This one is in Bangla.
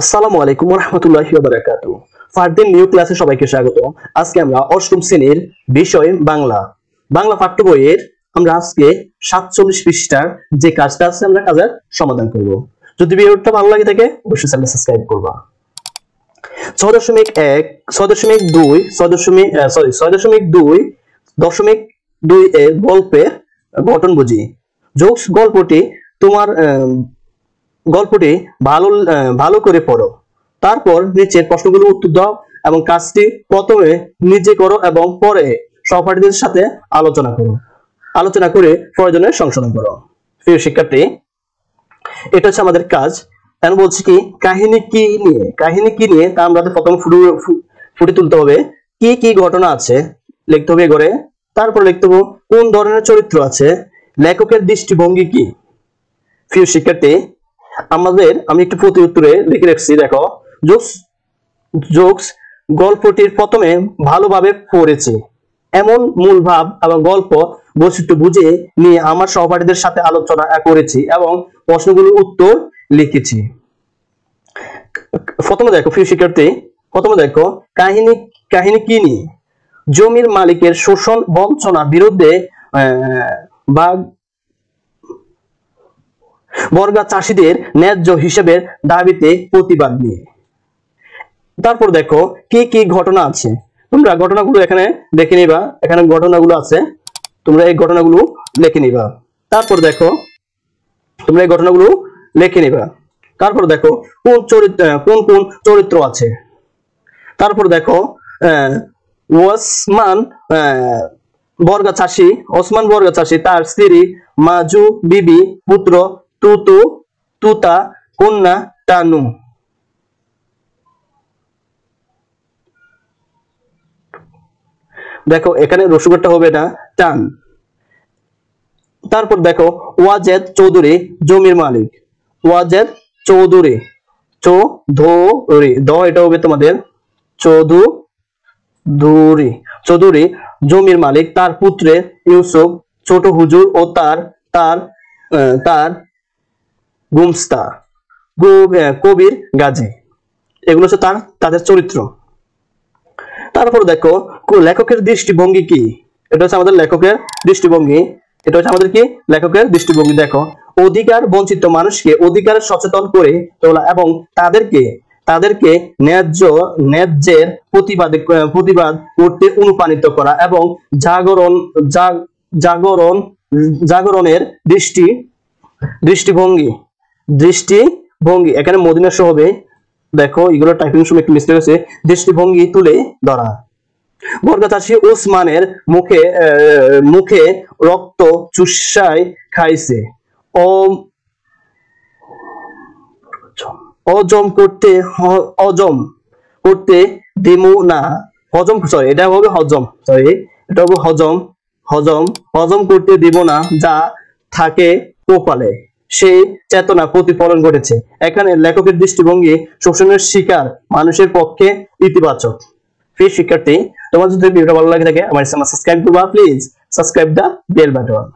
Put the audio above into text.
আসসালামু আলাইকুম ওয়া রাহমাতুল্লাহি ওয়া বারাকাতুহু। ফারদিন নিউ ক্লাসে সবাইকে স্বাগত। আজকে আমরা অষ্টম শ্রেণীর বিষয় বাংলা পাঠ্য বইয়ের আমরা আজকে 47 পৃষ্ঠার যে কাজটা আছে আমরা কাজের সমাধান করব। যদি ভিডিওটা ভালো লাগে থাকে অবশ্যই চ্যানেল সাবস্ক্রাইব করবা। 6.1 6.2 6.2 এর গল্পের গঠন বুঝি। জোকস গল্পটি ভালো করে পড়ো, তারপর নিচের প্রশ্নগুলোর উত্তর দাও এবং কাজটি প্রথমে নিজে করো এবং পরে সহপাঠীদের সাথে আলোচনা করে প্রয়োজনে সংশোধন করো। প্রিয় শিক্ষার্থী, এটা হচ্ছে আমাদের কাজ। এখন বলছি কি কাহিনী কি নিয়ে তা আমাদের প্রথম ফুটে তুলতে হবে। কি ঘটনা আছে লিখতে হবে করে, তারপর লিখতে হবে কোন ধরনের চরিত্র আছে, লেখকের দৃষ্টিভঙ্গি কি। প্রিয় শিক্ষার্থী, আমি একটু প্রতি উত্তরে লিখে রাখছি, দেখো। জোকস গল্পটির প্রথমে ভালোভাবে পড়েছি, এমন মূল ভাব এবং গল্প বৈশিষ্ট্য বুঝে নিয়ে আমার সহপাঠীদের সাথে আলোচনা করেছি এবং প্রশ্নগুলোর উত্তর লিখেছি। প্রথমে দেখো প্রিয় শিক্ষার্থী, কাহিনী কি নিয়ে। জমির মালিকের শোষণ বঞ্চনার বিরুদ্ধে বর্গা চাষীদের ন্যায্য হিসেবের দাবিতে প্রতিবাদ নিয়ে। তারপর দেখো কি ঘটনা আছে, তোমরা ঘটনাগুলো এখানে দেখে নিবা। এখানে ঘটনাগুলো আছে, তোমরা এই ঘটনাগুলো লিখে নিবা। তারপর দেখো তোমরা এই ঘটনাগুলো লিখে নিবা। তারপর দেখো কোন চরিত্র আছে। তারপর দেখো ওসমান বর্গা চাষী, তার স্ত্রী মাজু বিবি, পুত্র তুতা, কন্যা টানু। দেখো এখানে রসুগরটা হবে না, টান। তারপর দেখো ওয়াজেদ চৌধুরী জমির মালিক। ওয়াজেদ চৌধুরী এটা হবে তোমাদের চৌধুরী জমির মালিক, তার পুত্রের ইউসুফ ছোট হুজুর ও তার গুমস্তা কবির গাজী। এগুলো হচ্ছে তাদের চরিত্র। তারপর দেখো লেখকের দৃষ্টিভঙ্গি কি। এটা হচ্ছে আমাদের লেখকের দৃষ্টিভঙ্গি। দেখো অধিকার বঞ্চিত মানুষকে অধিকার সচেতন করে তোলা এবং তাদেরকে ন্যায্যের প্রতিবাদ করতে অনুপ্রাণিত করা এবং জাগরণের দৃষ্টিভঙ্গি এখানে মদিনা সহ হবে। দেখো এগুলো টাইপিং সময় একটু মিস্টেক আছে। দৃষ্টিভঙ্গি তুলে ধরা। বর্গা চাষী ওসমানের মুখে রক্ত চুষায় খাইছে, হজম করতে দিমু না। এটা হবে হজম করতে দিব না যা থাকে কপালে, সেই চেতনা প্রতিফলন ঘটেছে। এখানে লেখকের দৃষ্টিভঙ্গি শোষণের শিকার মানুষের পক্ষে ইতিবাচক। প্রিয় শিক্ষার্থী, তোমার যদি ভিডিওটা ভালো লাগে থাকে আমার চ্যানেল সাবস্ক্রাইব করবা। Please subscribe the bell button.